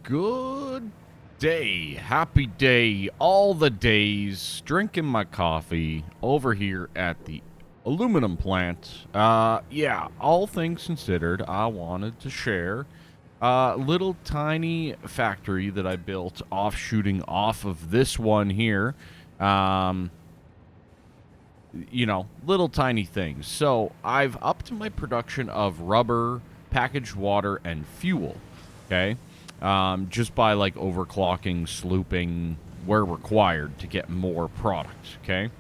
Good day, happy day, all the days, drinking my coffee over here at the aluminum plant. Yeah, all things considered, I wanted to share a little tiny factory that I built offshooting off of this one here. Little tiny things. So I've upped my production of rubber, packaged water, and fuel, okay? Just by like overclocking, slooping where required to get more product, okay?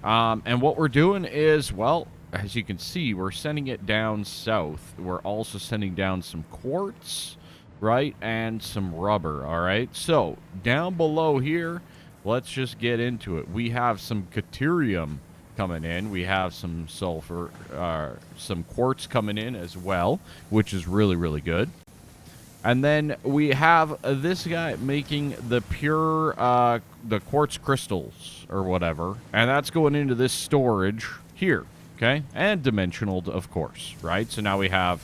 And what we're doing is, well, as you can see, we're sending it down south. We're also sending down some quartz, right, and some rubber, all right? So down below here, let's just get into it. We have some deuterium coming in. We have some sulfur, some quartz coming in as well, which is really, really good. And then we have this guy making the pure, the quartz crystals or whatever. And that's going into this storage here, okay? And dimensional, of course, right? So now we have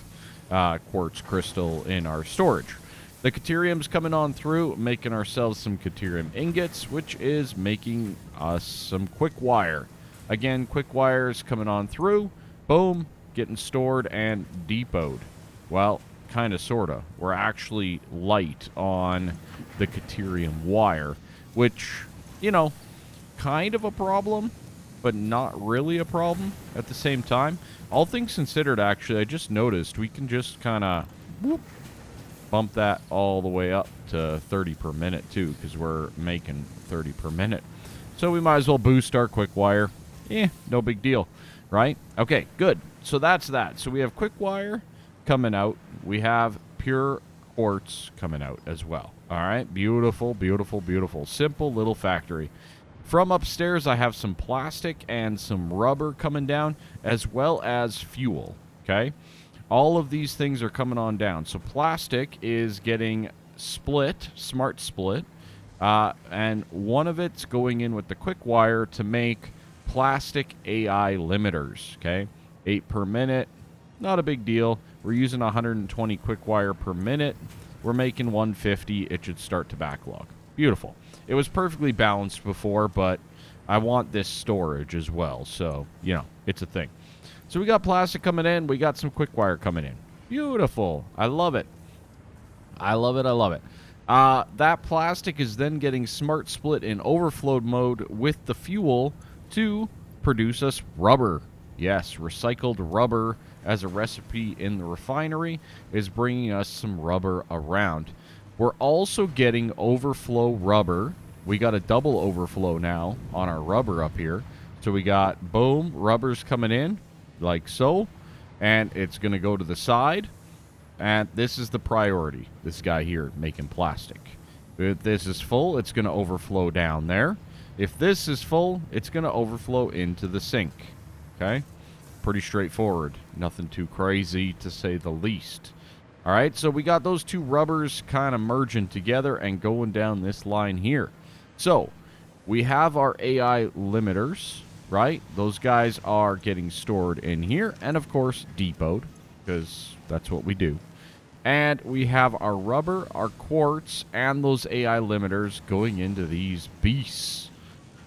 quartz crystal in our storage. The deuterium's coming on through, making ourselves some deuterium ingots, which is making us some quick wire. Again, quick wires coming on through. Boom, getting stored and depoted. Well, kind of, sort of. We're actually light on the deuterium wire, which, kind of a problem, but not really a problem at the same time. All things considered, actually, I just noticed we can just kind of bump that all the way up to 30 per minute, too, because we're making 30 per minute. So we might as well boost our quick wire. No big deal, right? Okay, good. So that's that. So we have quick wire coming out. We have pure quartz coming out as well. All right, beautiful, beautiful, beautiful. Simple little factory. From upstairs, I have some plastic and some rubber coming down, as well as fuel, okay? All of these things are coming on down. So plastic is getting split, smart split, and one of it's going in with the quick wire to make plastic AI limiters, okay? 8 per minute, not a big deal. We're using 120 quick wire per minute. We're making 150. It should start to backlog. Beautiful. It was perfectly balanced before, but I want this storage as well. So, it's a thing. So we got plastic coming in. We got some quick wire coming in. Beautiful. I love it. I love it. I love it. That plastic is then getting smart split in overflow mode with the fuel to produce us rubber. Yes, recycled rubber as a recipe in the refinery is bringing us some rubber around. We're also getting overflow rubber. We got a double overflow now on our rubber up here. So we got, boom, rubber's coming in like so, and it's going to go to the side. And this is the priority, this guy here making plastic. If this is full, it's going to overflow down there. If this is full, it's going to overflow into the sink. Okay? Pretty straightforward. Nothing too crazy, to say the least. All right, so we got those two rubbers kind of merging together and going down this line here. So we have our AI limiters, right? Those guys are getting stored in here and, of course, depoted, because that's what we do. And we have our rubber, our quartz, and those AI limiters going into these beasts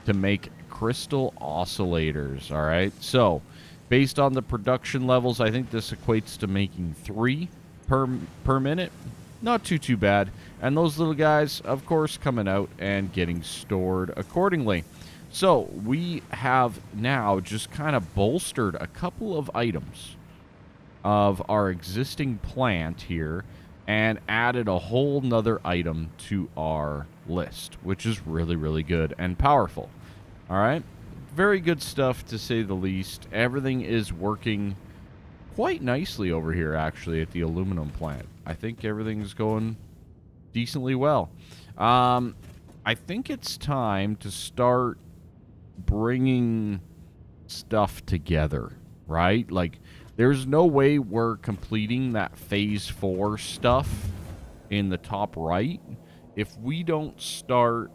to make crystal oscillators, all right? So based on the production levels, I think this equates to making 3 per minute. Not too bad. And those little guys, of course, coming out and getting stored accordingly. So we have now just kind of bolstered a couple of items of our existing plant here and added a whole nother item to our list, which is really, really good and powerful. All right? Very good stuff, to say the least. Everything is working quite nicely over here, actually, at the aluminum plant. I think everything's going decently well. I think it's time to start bringing stuff together, right? Like, there's no way we're completing that phase 4 stuff in the top right if we don't start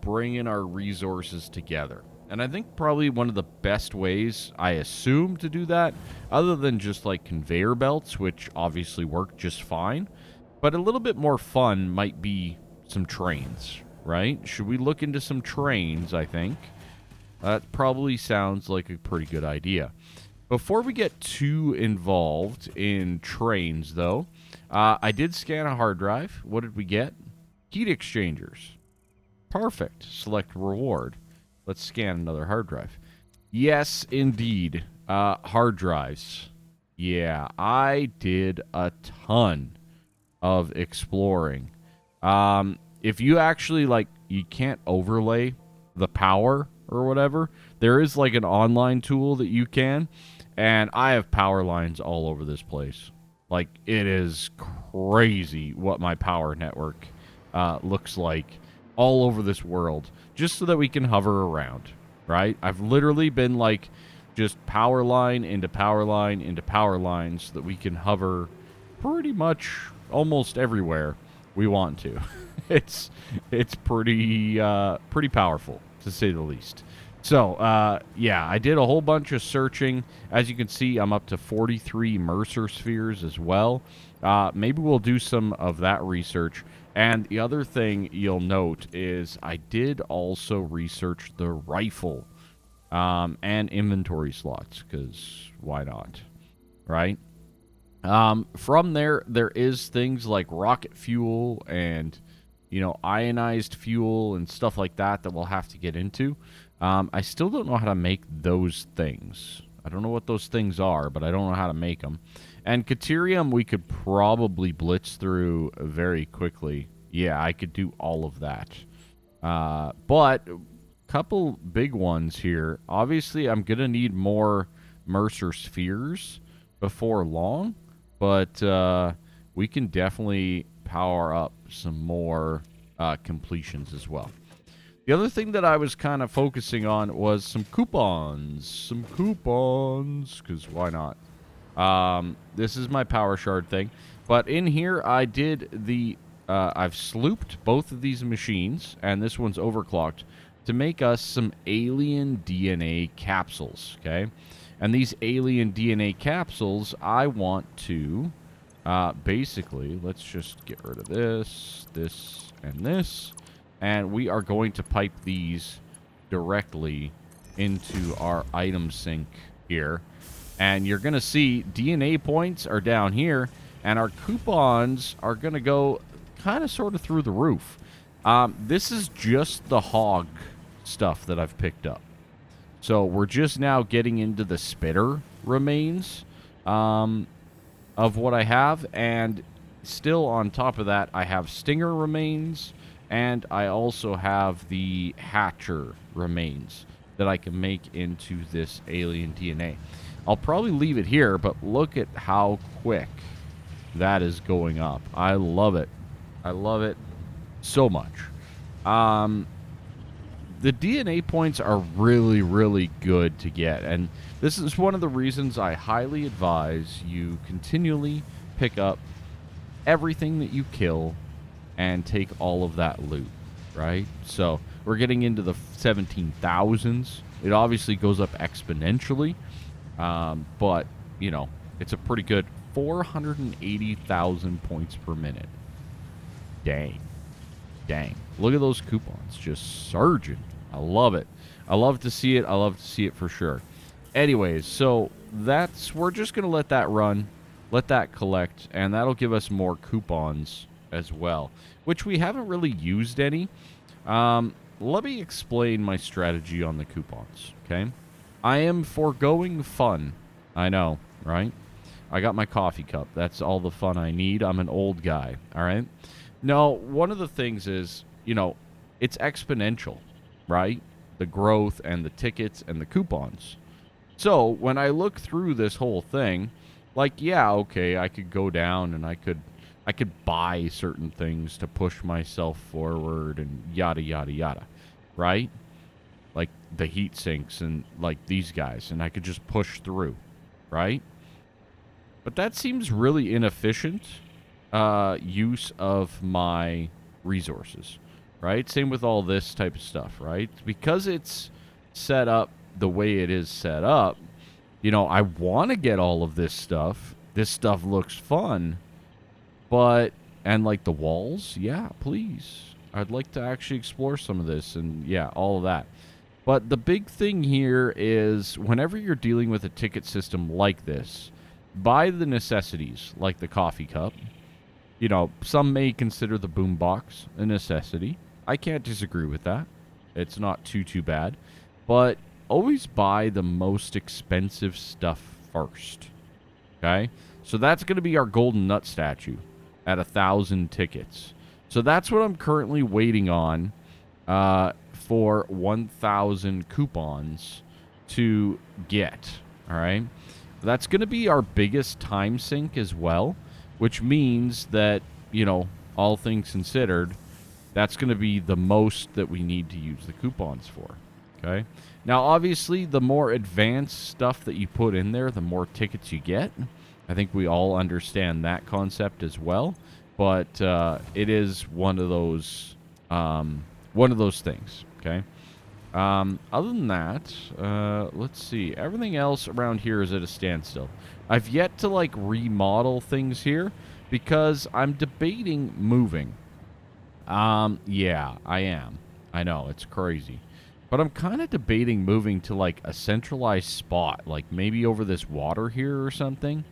bringing our resources together. And I think probably one of the best ways, I assume, to do that, other than just like conveyor belts, which obviously work just fine, But a little bit more fun might be some trains, right? Should we look into some trains, I think? That probably sounds like a pretty good idea. Before we get too involved in trains, though, I did scan a hard drive. What did we get? Heat exchangers. Perfect. Select reward. Let's scan another hard drive. Yes, indeed. Hard drives. Yeah, I did a ton of exploring. If you actually, like, you can't overlay the power or whatever, there is, like, an online tool that you can, and I have power lines all over this place. Like, it is crazy what my power network looks like all over this world, just so that we can hover around, right? I've literally been, like, just power line into power line into power line so that we can hover pretty much almost everywhere we want to. it's pretty powerful, to say the least. So, yeah, I did a whole bunch of searching. As you can see, I'm up to 43 Mercer spheres as well. Maybe we'll do some of that research. And the other thing you'll note is I did also research the rifle and inventory slots, because why not, right? From there is things like rocket fuel and, you know, ionized fuel and stuff like that we'll have to get into. I still don't know how to make those things. I don't know what those things are, but I don't know how to make them. And Caterium we could probably blitz through very quickly. Yeah, I could do all of that. But a couple big ones here. Obviously, I'm going to need more Mercer spheres before long. But we can definitely power up some more completions as well. The other thing that I was kind of focusing on was some coupons. Some coupons, because why not? This is my power shard thing. But in here, I did the... I've slooped both of these machines, and this one's overclocked, to make us some alien DNA capsules, okay? And these alien DNA capsules, I want to... basically, let's just get rid of this, this, and this. And we are going to pipe these directly into our item sink here. And you're going to see DNA points are down here, and our coupons are going to go kind of sort of through the roof. This is just the hog stuff that I've picked up. So we're just now getting into the spitter remains of what I have. And still on top of that, I have stinger remains. And I also have the hatcher remains that I can make into this alien DNA. I'll probably leave it here, but look at how quick that is going up. I love it. I love it so much. The DNA points are really, really good to get. And this is one of the reasons I highly advise you continually pick up everything that you kill and take all of that loot, right? So we're getting into the 17,000s. It obviously goes up exponentially, but, you know, it's a pretty good 480,000 points per minute. Dang. Dang. Look at those coupons just surging. I love it. I love to see it. I love to see it for sure. Anyways, so we're just going to let that run, let that collect, and that'll give us more coupons as well, which we haven't really used any. Let me explain my strategy on the coupons, okay? I am foregoing fun. I know, right? I got my coffee cup. That's all the fun I need. I'm an old guy, all right? No, one of the things is, you know, it's exponential, right? The growth and the tickets and the coupons. So when I look through this whole thing, like, yeah, okay, I could go down and I could buy certain things to push myself forward and yada, yada, yada, right? Like the heat sinks and like these guys, and I could just push through, right? But that seems really inefficient use of my resources, right? Same with all this type of stuff, right? Because it's set up the way it is set up, you know, I want to get all of this stuff. This stuff looks fun, but And like the walls, yeah, please. I'd like to actually explore some of this and yeah, all of that. But the big thing here is whenever you're dealing with a ticket system like this, buy the necessities like the coffee cup. You know, some may consider the boombox a necessity. I can't disagree with that. It's not too bad. But always buy the most expensive stuff first. Okay? So that's going to be our golden nut statue at 1,000 tickets. So that's what I'm currently waiting on for 1,000 coupons to get. All right? That's going to be our biggest time sink as well, which means that, you know, all things considered, that's going to be the most that we need to use the coupons for. Okay? Now, obviously, the more advanced stuff that you put in there, the more tickets you get. I think we all understand that concept as well. But it is one of those things. Okay? Other than that, let's see. Everything else around here is at a standstill. I've yet to, like, remodel things here because I'm debating moving. Yeah, I am. I know, it's crazy. But I'm kind of debating moving to, like, a centralized spot. Like, maybe over this water here or something.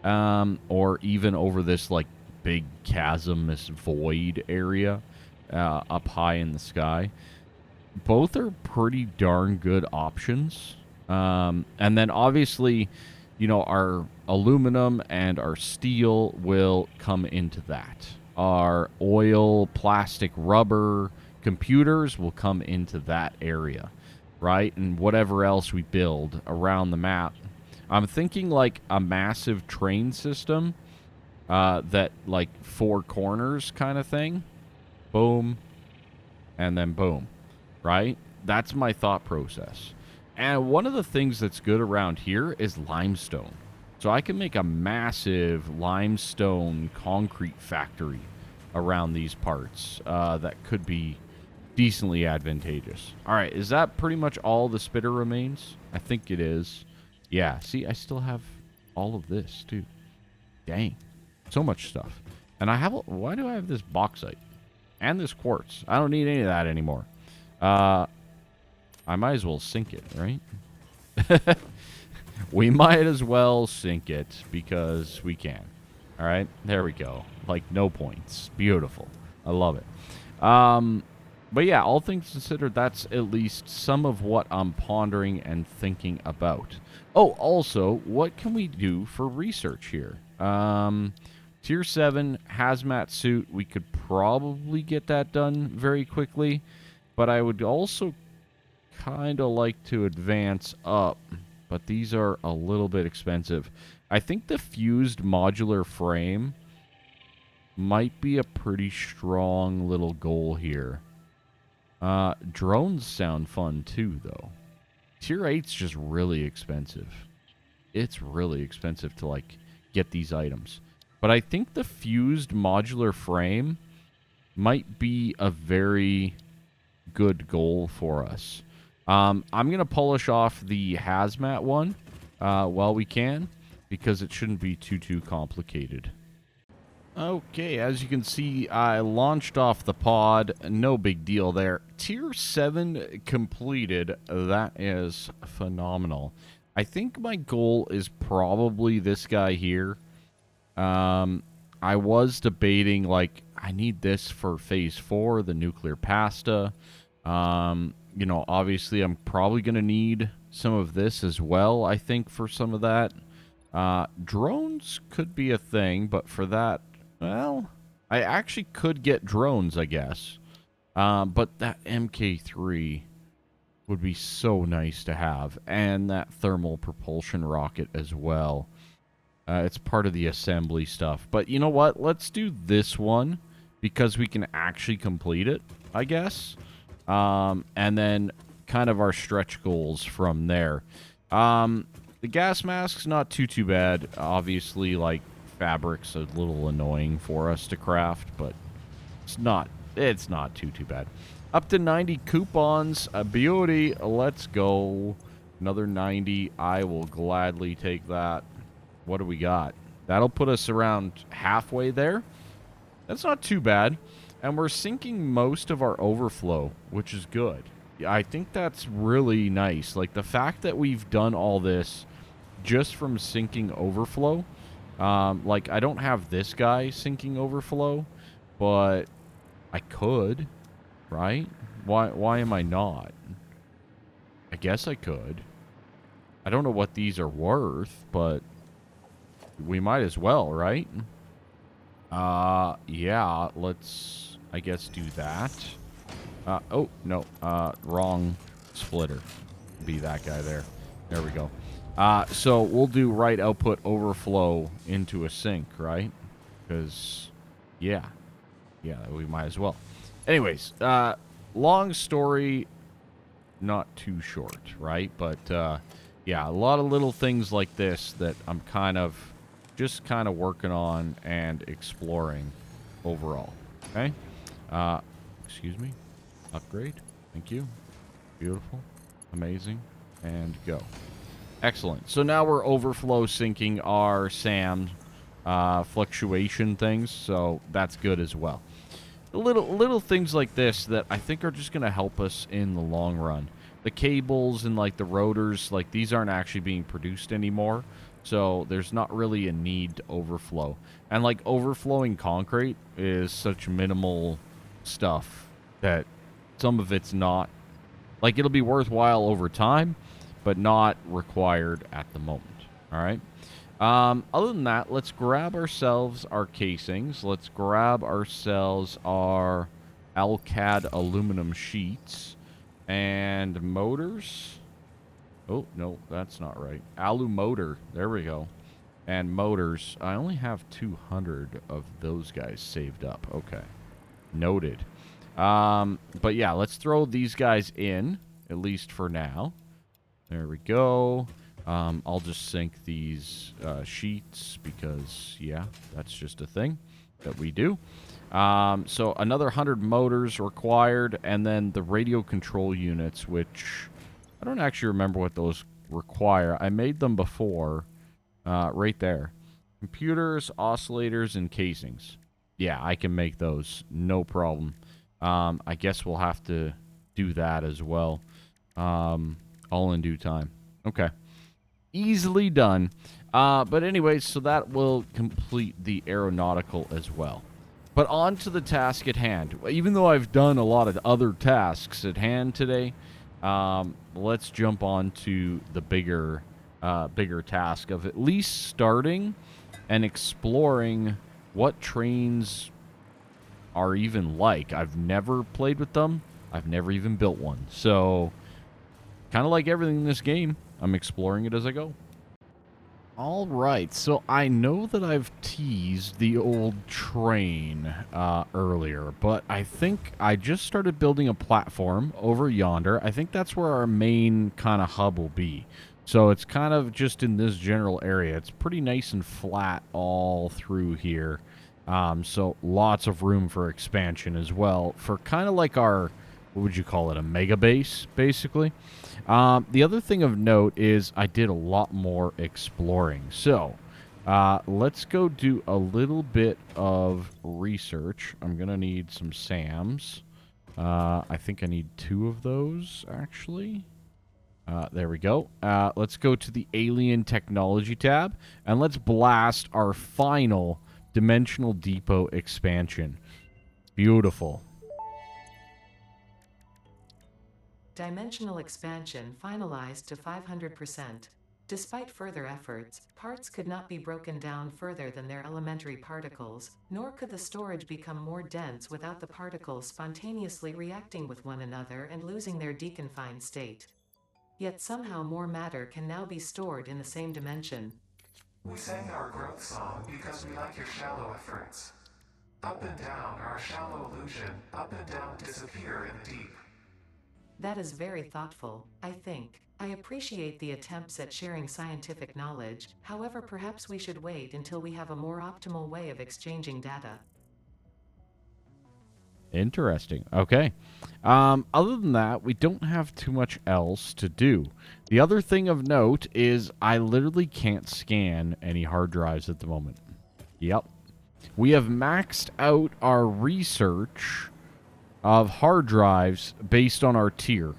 Or even over this, like, big chasm, this void area up high in the sky. Both are pretty darn good options. And then, obviously, you know, our aluminum and our steel will come into that. Our oil, plastic, rubber, computers will come into that area, right? And whatever else we build around the map. I'm thinking like a massive train system that like 4 corners kind of thing. Boom. And then boom, right? That's my thought process. And one of the things that's good around here is limestone. So I can make a massive limestone concrete factory around these parts that could be decently advantageous. All right, is that pretty much all the spitter remains? I think it is. Yeah, see, I still have all of this, too. Dang. So much stuff. And I have... Why do I have this bauxite? And this quartz. I don't need any of that anymore. I might as well sink it, right? We might as well sink it because we can. All right, there we go. Like, no points. Beautiful. I love it. But yeah, all things considered, that's at least some of what I'm pondering and thinking about. Oh, also, what can we do for research here? Tier 7 hazmat suit, we could probably get that done very quickly. But I would also kind of like to advance up. But these are a little bit expensive. I think the fused modular frame might be a pretty strong little goal here. Drones sound fun too, though. Tier 8's just really expensive. It's really expensive to, like, get these items. But I think the fused modular frame might be a very good goal for us. I'm going to polish off the hazmat one while we can, because it shouldn't be too complicated. Okay, as you can see, I launched off the pod. No big deal there. Tier 7 completed. That is phenomenal. I think my goal is probably this guy here. I was debating, like, I need this for Phase 4, the nuclear pasta. You know, obviously I'm probably going to need some of this as well, I think, for some of that. Drones could be a thing, but for that, well, I actually could get drones, I guess. But that MK3 would be so nice to have. And that thermal propulsion rocket as well. It's part of the assembly stuff. But you know what? Let's do this one because we can actually complete it, I guess. And then kind of our stretch goals from there. The gas mask's not too bad. Obviously, like, fabric's a little annoying for us to craft, but it's not too bad. Up to 90 coupons, a beauty. Let's go. Another 90. I will gladly take that. What do we got? That'll put us around halfway there. That's not too bad. And we're syncing most of our overflow, which is good. Yeah, I think that's really nice. Like, the fact that we've done all this just from syncing overflow. Like, I don't have this guy syncing overflow, but I could, right? Why am I not? I guess I could. I don't know what these are worth, but we might as well, right? Yeah, let's, I guess, do that. Oh, no, wrong splitter. Be that guy there. There we go. So we'll do write output overflow into a sync, right? Because, yeah, we might as well. Anyways, long story, not too short, right? But, yeah, a lot of little things like this that I'm just kind of working on and exploring overall. Okay? Excuse me. Upgrade. Thank you. Beautiful. Amazing. And go. Excellent. So now we're overflow syncing our SAM fluctuation things, so that's good as well. Little things like this that I think are just going to help us in the long run. The cables and like the rotors, like these aren't actually being produced anymore, so there's not really a need to overflow. And like overflowing concrete is such minimal stuff that some of it's not, like, it'll be worthwhile over time, but not required at the moment. All right. Other than that, let's grab ourselves our casings. Let's grab ourselves our Alcad aluminum sheets and motors. Oh, no, that's not right. Alu motor. There we go. And motors. I only have 200 of those guys saved up. Okay. Noted. But yeah, let's throw these guys in, at least for now. There we go. I'll just sync these sheets because, yeah, that's just a thing that we do. So another 100 motors required, and then the radio control units, which I don't actually remember what those require. I made them before, right there. Computers, oscillators, and casings. Yeah, I can make those, no problem. I guess we'll have to do that as well, all in due time. Okay. Easily done. But anyways, so that will complete the aeronautical as well. But on to the task at hand. Even though I've done a lot of other tasks at hand today, let's jump on to the bigger task of at least starting and exploring what trains are even like. I've never played with them. I've never even built one. So, kind of like everything in this game, I'm exploring it as I go. All right, so I know that I've teased the old train earlier, but I think I just started building a platform over yonder. I think that's where our main kind of hub will be. So it's kind of just in this general area. It's pretty nice and flat all through here. So lots of room for expansion as well for kind of like our, what would you call it, a mega base, basically. The other thing of note is I did a lot more exploring. So let's go do a little bit of research. I'm going to need some SAMs. I think I need 2 of those, actually. There we go. Let's go to the Alien Technology tab, and let's blast our final Dimensional Depot expansion. Beautiful. Dimensional expansion finalized to 500%. Despite further efforts, parts could not be broken down further than their elementary particles, nor could the storage become more dense without the particles spontaneously reacting with one another and losing their deconfined state. Yet somehow more matter can now be stored in the same dimension. We sang our growth song because we like your shallow efforts. Up and down our shallow illusion, up and down disappear in the deep. That is very thoughtful, I think. I appreciate the attempts at sharing scientific knowledge, however perhaps we should wait until we have a more optimal way of exchanging data. Interesting. Okay. Other than that, we don't have too much else to do. The other thing of note is I literally can't scan any hard drives at the moment. Yep. We have maxed out our research of hard drives based on our tier.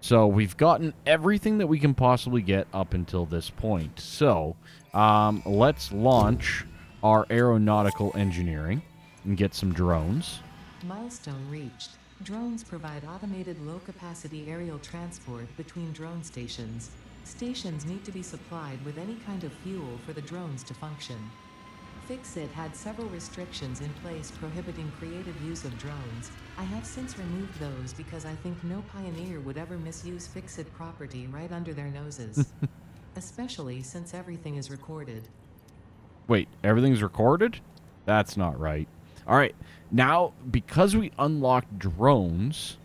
So we've gotten everything that we can possibly get up until this point. So let's launch our aeronautical engineering and get some drones. Milestone reached. Drones provide automated low-capacity aerial transport between drone stations. Stations need to be supplied with any kind of fuel for the drones to function. Fixit had several restrictions in place prohibiting creative use of drones. I have since removed those because I think no pioneer would ever misuse Fixit property right under their noses. Especially since everything is recorded. Wait, everything's recorded? That's not right. All right, now, because we unlocked drones,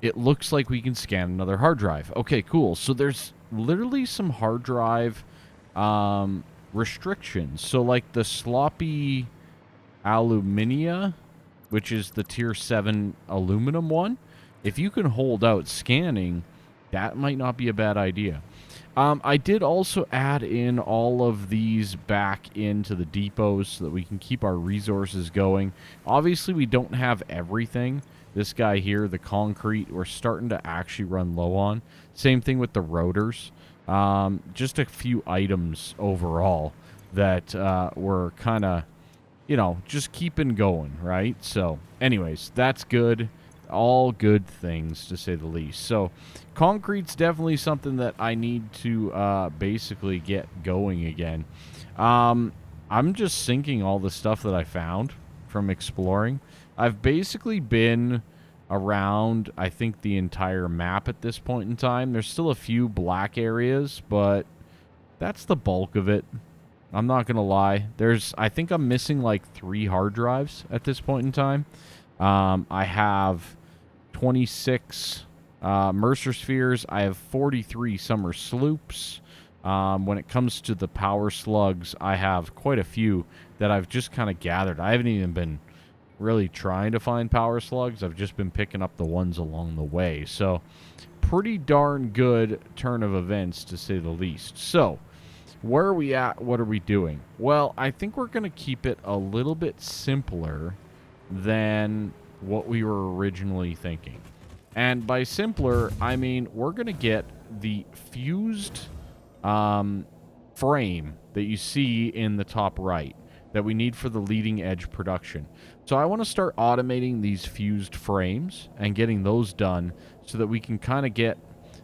it looks like we can scan another hard drive. Okay, cool. So there's literally some hard drive restrictions. So, like the sloppy alumina, which is the tier 7 aluminum one, if you can hold out scanning, that might not be a bad idea. I did also add in all of these back into the depots so that we can keep our resources going. Obviously, we don't have everything. This guy here, the concrete, we're starting to actually run low on. Same thing with the rotors. Just a few items overall that we're kind of, you know, just keeping going, right? So, anyways, that's good. All good things, to say the least. So, concrete's definitely something that I need to basically get going again. I'm just sinking all the stuff that I found from exploring. I've basically been around, I think, the entire map at this point in time. There's still a few black areas, but that's the bulk of it. I'm not going to lie. I think I'm missing like 3 hard drives at this point in time. I have 26 Mercer spheres. I have 43 summer sloops. When it comes to the power slugs, I have quite a few that I've just kind of gathered. I haven't even been really trying to find power slugs. I've just been picking up the ones along the way. So, pretty darn good turn of events, to say the least. So, where are we at? What are we doing? Well, I think we're going to keep it a little bit simpler than what we were originally thinking. And by simpler, I mean we're going to get the fused frame that you see in the top right that we need for the leading edge production. So I want to start automating these fused frames and getting those done so that we can kind of get...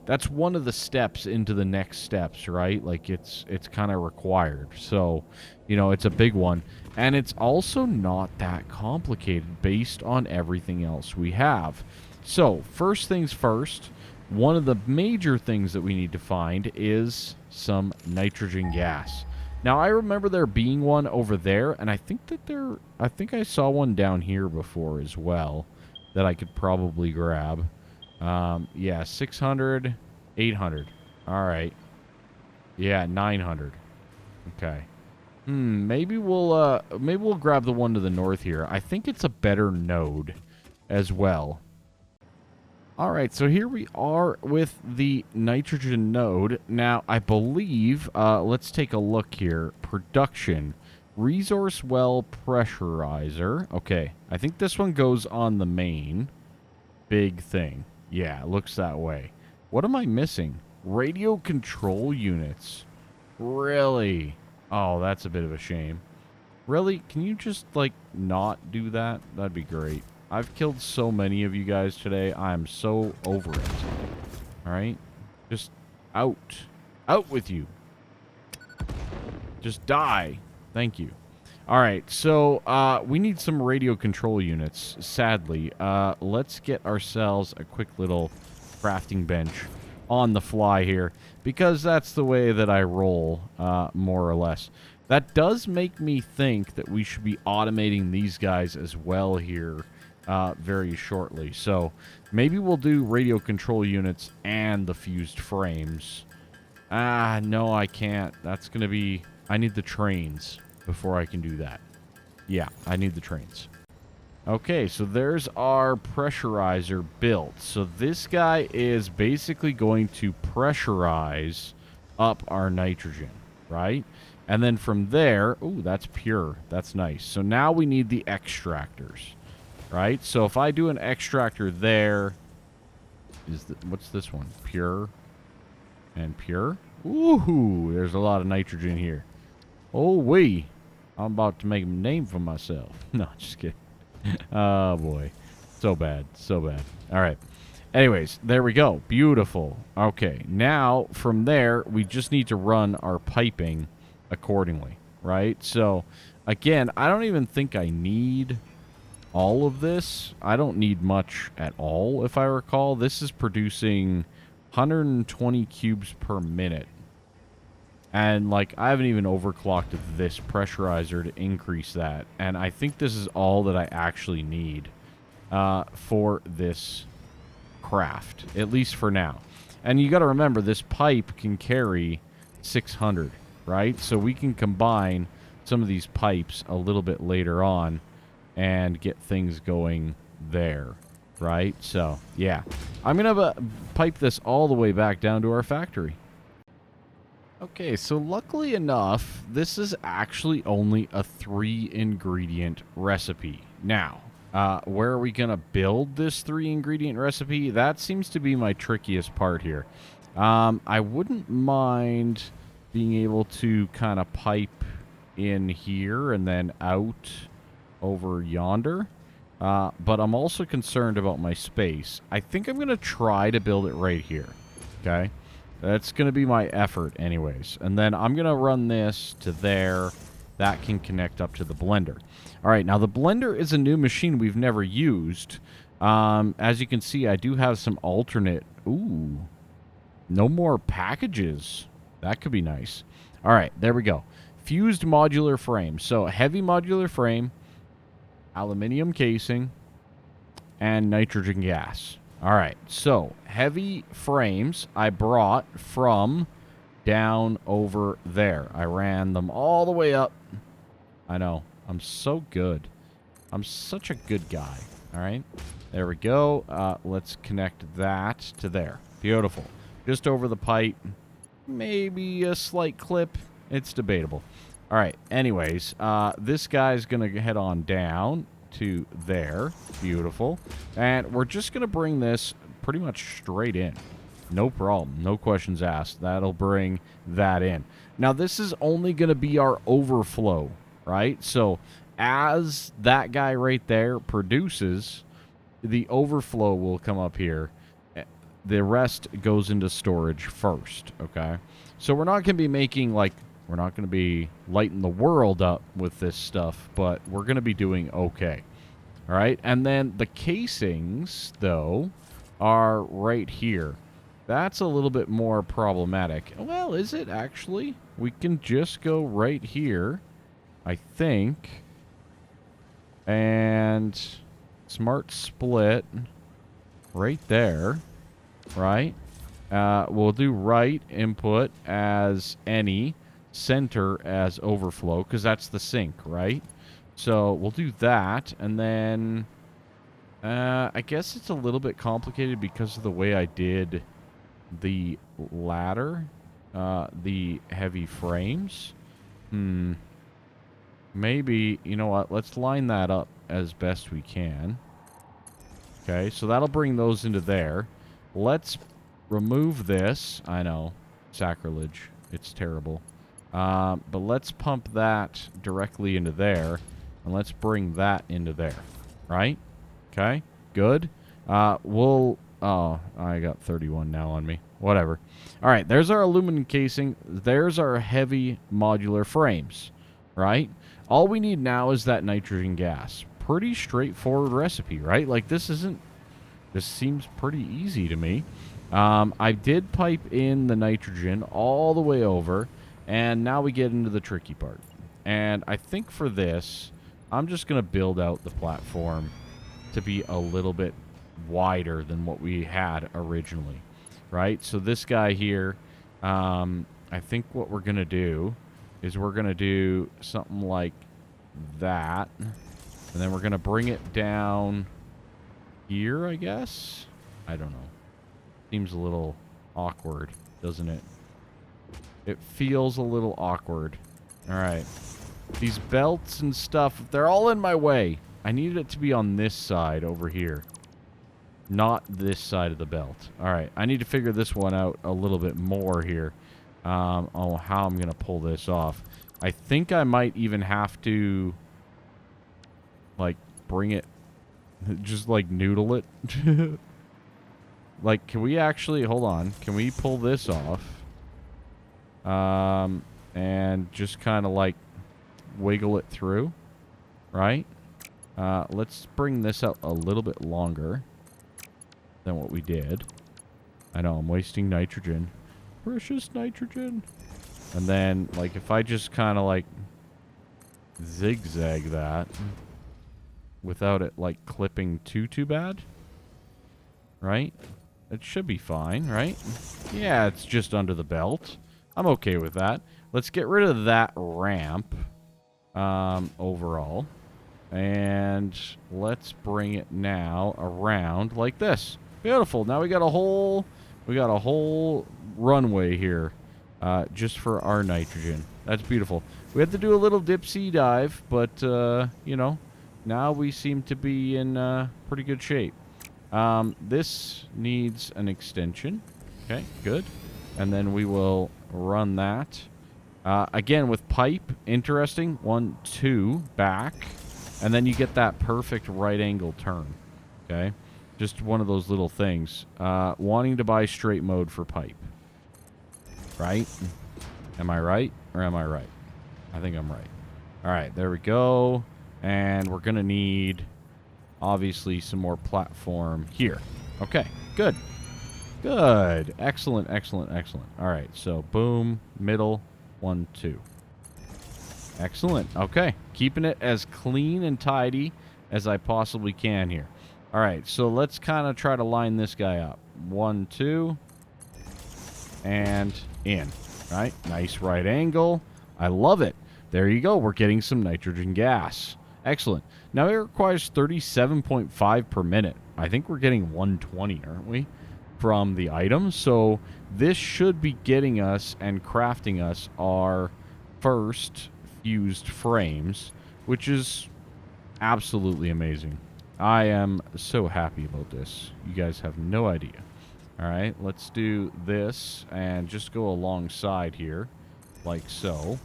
That's one of the steps into the next steps, right? Like, it's kind of required. So, you know, it's a big one. And it's also not that complicated based on everything else we have. So, first things first, one of the major things that we need to find is some nitrogen gas. Now, I remember there being one over there, and I think I saw one down here before as well that I could probably grab. Yeah, 600, 800. All right. Yeah, 900. Okay. Maybe we'll grab the one to the north here. I think it's a better node as well. All right, so here we are with the nitrogen node. Now, I believe, let's take a look here. Production. Resource well pressurizer. Okay, I think this one goes on the main big thing. Yeah, it looks that way. What am I missing? Radio control units. Really? Oh, that's a bit of a shame. Really? Can you just, like, not do that? That'd be great. I've killed so many of you guys today. I'm so over it. Alright? Just out. Out with you. Just die. Thank you. Alright, so we need some radio control units, sadly. Let's get ourselves a quick little crafting bench on the fly here, because that's the way that I roll, more or less. That does make me think that we should be automating these guys as well here very shortly. So maybe we'll do radio control units and the fused frames. No, I can't. That's going to be... I need the trains before I can do that. Yeah, I need the trains. Okay, so there's our pressurizer built. So this guy is basically going to pressurize up our nitrogen, right? And then from there, ooh, that's pure. That's nice. So now we need the extractors, right? So if I do an extractor there, what's this one? Pure and pure. Ooh, there's a lot of nitrogen here. Oh, wee. I'm about to make a name for myself. No, just kidding. Oh, boy. So bad. So bad. All right. Anyways, there we go. Beautiful. Okay. Now, from there, we just need to run our piping accordingly, right? So, again, I don't even think I need all of this. I don't need much at all, if I recall. This is producing 120 cubes per minute. And, like, I haven't even overclocked this pressurizer to increase that. And I think this is all that I actually need for this craft, at least for now. And you got to remember, this pipe can carry 600, right? So we can combine some of these pipes a little bit later on and get things going there, right? So, yeah. I'm going to pipe this all the way back down to our factory. Okay, so luckily enough, this is actually only a 3-ingredient recipe. Now, where are we going to build this 3-ingredient recipe? That seems to be my trickiest part here. I wouldn't mind being able to kind of pipe in here and then out over yonder. But I'm also concerned about my space. I think I'm going to try to build it right here. Okay? That's going to be my effort anyways. And then I'm going to run this to there. That can connect up to the blender. All right, now the blender is a new machine we've never used. As you can see, I do have some alternate... Ooh, no more packages. That could be nice. All right, there we go. Fused modular frames. So heavy modular frame, aluminum casing, and nitrogen gas. All right, so heavy frames I brought from down over there. I ran them all the way up. I know. I'm so good. I'm such a good guy. All right, there we go. Let's connect that to there. Beautiful. Just over the pipe. Maybe a slight clip. It's debatable. All right, anyways, this guy's going to head on down to there. Beautiful. And we're just going to bring this pretty much straight in. No problem. No questions asked. That'll bring that in. Now, this is only going to be our overflow, right? So, as that guy right there produces, the overflow will come up here. The rest goes into storage first, okay? So, we're not going to be making, like, we're not going to be lighting the world up with this stuff, but we're going to be doing okay. All right? And then the casings, though, are right here. That's a little bit more problematic. Well, is it actually? We can just go right here, I think. And smart split right there, right? We'll do right input as any, center as overflow, because that's the sink, right? So we'll do that, and then I guess it's a little bit complicated because of the way I did the ladder, the heavy frames. Maybe, you know what, let's line that up as best we can. Okay, so that'll bring those into there. Let's remove this. I know, sacrilege. It's terrible. But let's pump that directly into there, and let's bring that into there, right? Okay, good. Oh, I got 31 now on me. Whatever. All right, there's our aluminum casing. There's our heavy modular frames, right? All we need now is that nitrogen gas. Pretty straightforward recipe, right? Like, this seems pretty easy to me. I did pipe in the nitrogen all the way over, and now we get into the tricky part. And I think for this, I'm just going to build out the platform to be a little bit wider than what we had originally, right? So this guy here, I think what we're going to do is we're going to do something like that, and then we're going to bring it down here, I guess. I don't know. Seems a little awkward, doesn't it? It feels a little awkward. All right. These belts and stuff, they're all in my way. I need it to be on this side over here. Not this side of the belt. All right. I need to figure this one out a little bit more here. Oh, how I'm going to pull this off. I think I might even have to, like, bring it, just, like, noodle it. Like, can we actually, hold on. Can we pull this off? And just kind of, like, wiggle it through, right? Let's bring this out a little bit longer than what we did. I know, I'm wasting nitrogen. Precious nitrogen. And then, like, if I just kind of, like, zigzag that without it, like, clipping too bad, right? It should be fine, right? Yeah, it's just under the belt. I'm okay with that. Let's get rid of that ramp overall. And let's bring it now around like this. Beautiful. Now we got a whole runway here just for our nitrogen. That's beautiful. We had to do a little dipsy dive, but you know, now we seem to be in pretty good shape. This needs an extension. Okay, good. And then we will run that. Again, with pipe, interesting. 1, 2, back. And then you get that perfect right angle turn. Okay? Just one of those little things. Wanting to buy straight mode for pipe. Right? Am I right? Or am I right? I think I'm right. Alright, there we go. And we're going to need, obviously, some more platform here. Okay, good. Good. Excellent, excellent, excellent. Alright, so boom, middle, 1, 2. Excellent. Okay. Keeping it as clean and tidy as I possibly can here. All right. So let's kind of try to line this guy up. 1, 2. And in. Right? Nice right angle. I love it. There you go. We're getting some nitrogen gas. Excellent. Now it requires 37.5 per minute. I think we're getting 120, aren't we? From the item. So this should be getting us and crafting us our first fused frames, which is absolutely amazing. I am so happy about this. You guys have no idea. All right, let's do this and just go alongside here like so.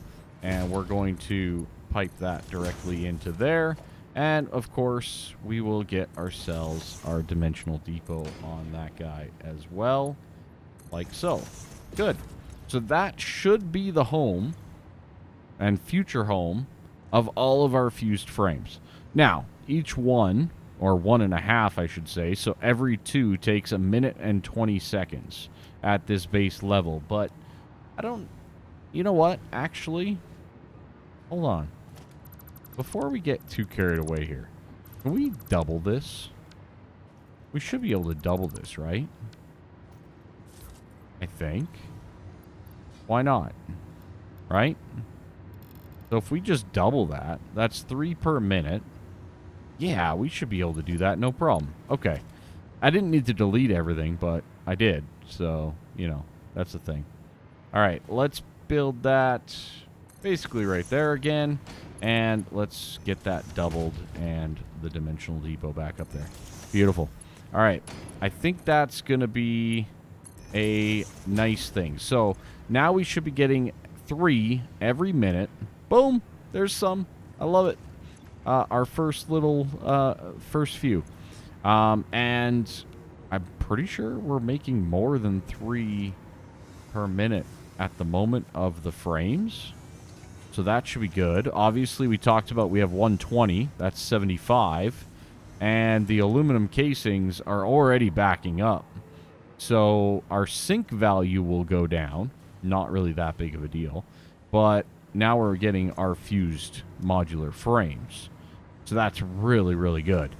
And we're going to pipe that directly into there. And of course, we will get ourselves our dimensional depot on that guy as well. Like so. Good. So that should be the home and future home of all of our fused frames. Now, each one, or 1.5, I should say, so every 2 takes 1 minute and 20 seconds at this base level. But I don't, you know what? Actually, hold on. Before we get too carried away here, can we double this? We should be able to double this, right? I think. Why not? Right? So if we just double that, that's 3 per minute. Yeah, we should be able to do that, no problem. Okay. I didn't need to delete everything, but I did. So, you know, that's the thing. All right, let's build that basically right there again. And let's get that doubled and the dimensional depot back up there. Beautiful. All right. I think that's going to be a nice thing. So now we should be getting 3 every minute. Boom. There's some. I love it. Our first little, first few. And I'm pretty sure we're making more than 3 per minute at the moment of the frames. So that should be good. Obviously, we talked about we have 120. That's 75. And the aluminum casings are already backing up. So our sync value will go down. Not really that big of a deal. But now we're getting our fused modular frames. So that's really, really good.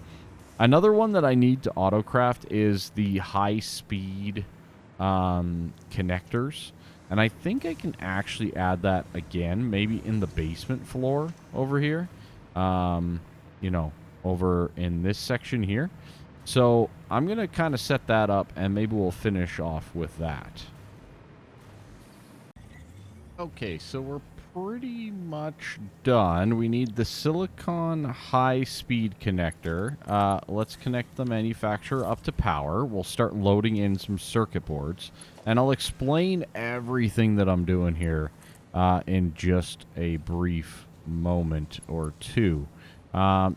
Another one that I need to autocraft is the high-speed connectors. And I think I can actually add that again, maybe in the basement floor over here. You know, over in this section here. So I'm going to kind of set that up, and maybe we'll finish off with that. Okay, so we're pretty much done. We need the silicon high-speed connector. Let's connect the manufacturer up to power. We'll start loading in some circuit boards, and I'll explain everything that I'm doing here in just a brief moment or two. Yeah,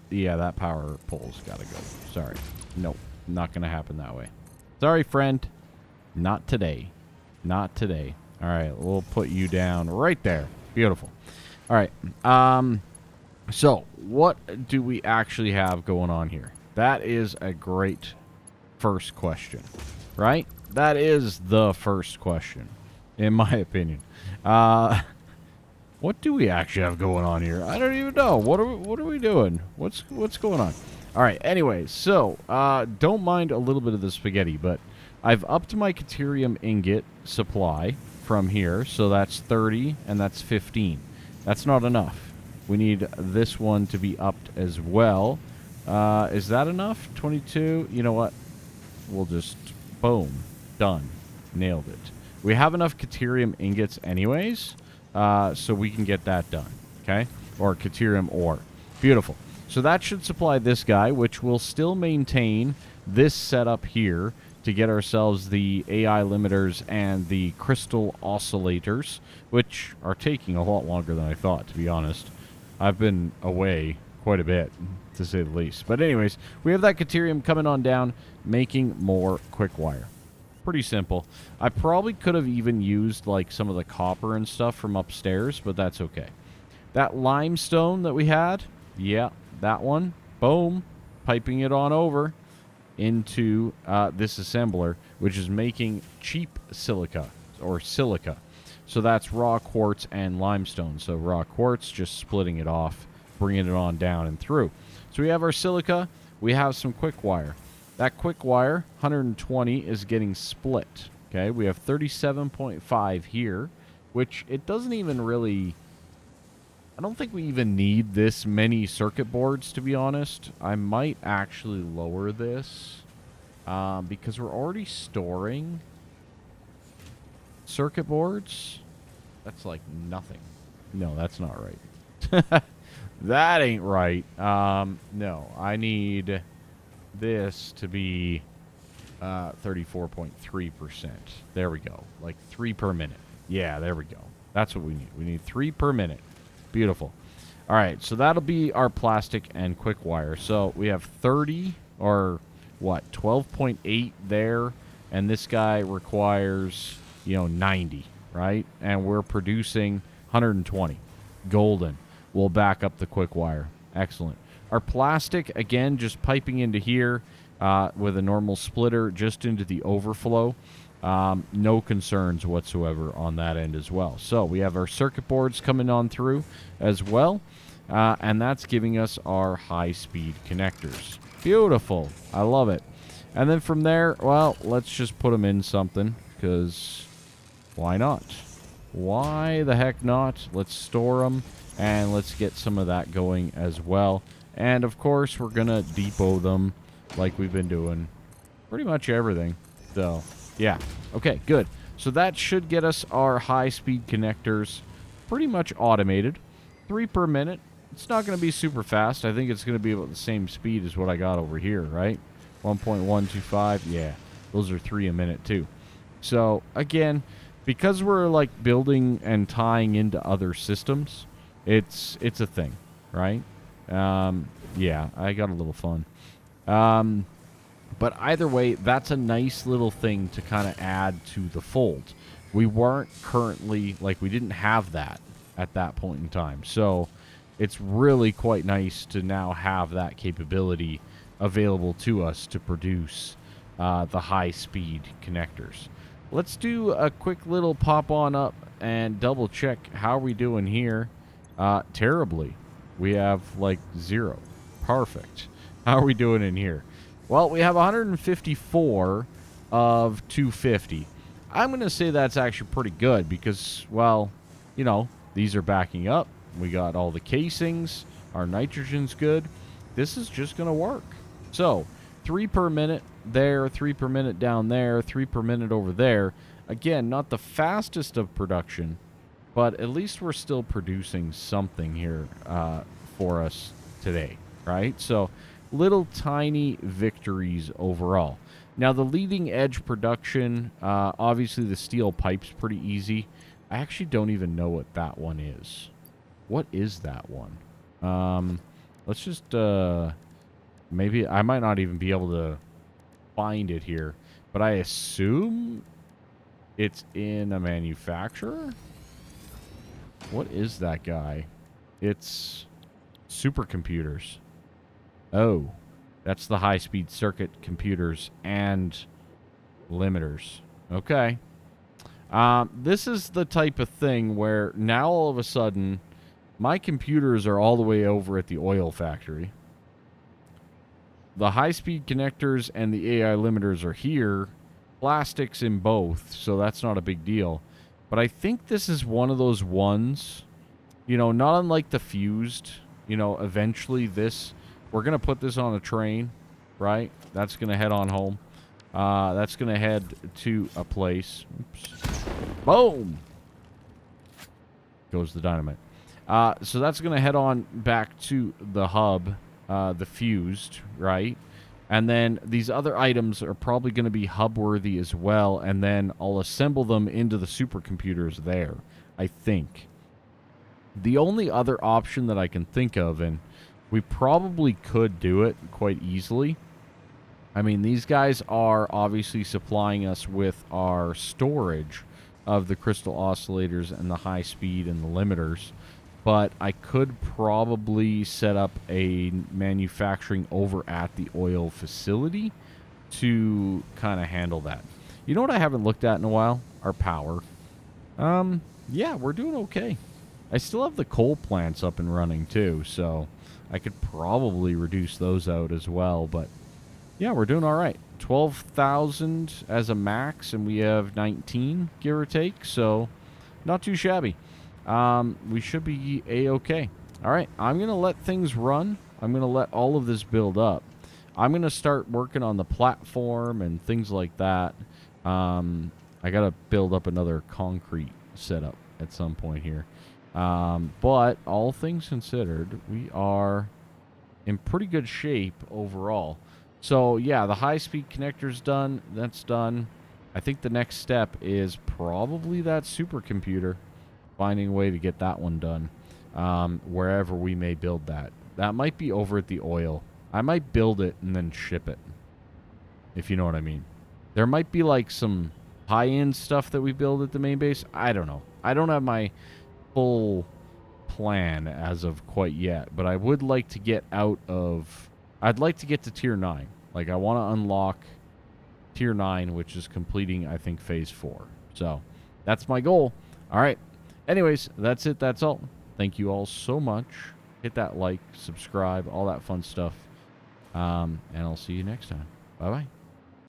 that power pole's got to go. Sorry. Nope, not going to happen that way. Sorry, friend. Not today. Not today. All right, we'll put you down right there. Beautiful. All right. So what do we actually have going on here? That is a great first question, right? That is the first question, in my opinion. What do we actually have going on here? I don't even know. What are we doing? What's going on? All right. Anyway, so don't mind a little bit of the spaghetti, but I've upped my Caterium ingot supply from here, so that's 30 and that's 15. That's not enough. We need this one to be upped as well. Is that enough? 22? You know what? We'll just, boom, done. Nailed it. We have enough Caterium ingots anyways, so we can get that done, okay? Or Caterium ore. Beautiful. So that should supply this guy, which will still maintain this setup here to get ourselves the AI limiters and the crystal oscillators, which are taking a lot longer than I thought, to be honest. I've been away quite a bit, to say the least. But anyways, we have that Caterium coming on down, making more quick wire. Pretty simple. I probably could have even used like some of the copper and stuff from upstairs, but that's okay. That limestone that we had, yeah, that one, boom, piping it on over into this assembler, which is making cheap silica, or silica. So that's raw quartz and limestone. So raw quartz, just splitting it off, bringing it on down and through. So we have our silica, we have some quick wire. That quick wire, 120, is getting split. Okay, we have 37.5 here, which it doesn't even really... I don't think we even need this many circuit boards, to be honest. I might actually lower this because we're already storing circuit boards. That's like nothing. No, that's not right. That ain't right. No, I need this to be 34.3%. There we go. Like 3 per minute. Yeah, there we go. That's what we need. We need 3 per minute. Beautiful. All right, so that'll be our plastic and quick wire. So we have 30 or what, 12.8 there, and this guy requires, 90, right? And we're producing 120. Golden. We'll back up the quick wire. Excellent. Our plastic, again, just piping into here with a normal splitter just into the overflow. No concerns whatsoever on that end as well. So we have our circuit boards coming on through as well, and that's giving us our high-speed connectors. Beautiful. I love it. And then from there, well, let's just put them in something, because why not? Why the heck not? Let's store them, and let's get some of that going as well. And, of course, we're going to depot them like we've been doing pretty much everything. So... yeah. Okay, good. So that should get us our high-speed connectors pretty much automated. 3 per minute. It's not going to be super fast. I think it's going to be about the same speed as what I got over here, right? 1.125. Yeah, those are 3 a minute too. So, again, because we're like building and tying into other systems, it's a thing, right? Yeah, I got a little fun. But either way, that's a nice little thing to kind of add to the fold. We weren't currently, like, we didn't have that at that point in time. So it's really quite nice to now have that capability available to us to produce the high-speed connectors. Let's do a quick little pop on up and double check how are we doing here. Terribly. We have, like, 0. Perfect. How are we doing in here? Well, we have 154 of 250. I'm going to say that's actually pretty good because, well, these are backing up. We got all the casings. Our nitrogen's good. This is just going to work. So, 3 per minute there, 3 per minute down there, 3 per minute over there. Again, not the fastest of production, But at least we're still producing something here for us today, right? So little tiny victories overall. Now the leading edge production, obviously the steel pipe's pretty easy. I actually don't even know what that one is. What is that one? Let's just, maybe, I might not even be able to find it here. But I assume it's in a manufacturer? What is that guy? It's supercomputers. Oh, that's the high-speed circuit computers and limiters. Okay. This is the type of thing where now all of a sudden my computers are all the way over at the oil factory. The high-speed connectors and the AI limiters are here. Plastics in both, so that's not a big deal. But I think this is one of those ones, you know, not unlike the fused, you know, eventually this, we're going to put this on a train, right? That's going to head on home. That's going to head to a place. Oops. Boom! Goes the dynamite. So that's going to head on back to the hub, the fused, right? And then these other items are probably going to be hub-worthy as well, and then I'll assemble them into the supercomputers there, I think. The only other option that I can think of, and we probably could do it quite easily. I mean, these guys are obviously supplying us with our storage of the crystal oscillators and the high speed and the limiters. But I could probably set up a manufacturing over at the oil facility to kind of handle that. You know what I haven't looked at in a while? Our power. Yeah, we're doing okay. I still have the coal plants up and running too, so I could probably reduce those out as well. But yeah, we're doing all right. 12,000 as a max, and we have 19, give or take, so not too shabby. We should be A-okay. All right, I'm going to let things run. I'm going to let all of this build up. I'm going to start working on the platform and things like that. I got to build up another concrete setup at some point here. But all things considered, we are in pretty good shape overall. So, yeah, the high-speed connector's done. That's done. I think the next step is probably that supercomputer. Finding a way to get that one done wherever we may build that. That might be over at the oil. I might build it and then ship it, if you know what I mean. There might be like some high-end stuff that we build at the main base. I don't know. I don't have my full plan as of quite yet, but I would like to get out of... I'd like to get to Tier 9. Like, I want to unlock Tier 9, which is completing, I think, Phase 4. So, that's my goal. All right. Anyways, that's it. That's all. Thank you all so much. Hit that like, subscribe, all that fun stuff. And I'll see you next time. Bye-bye.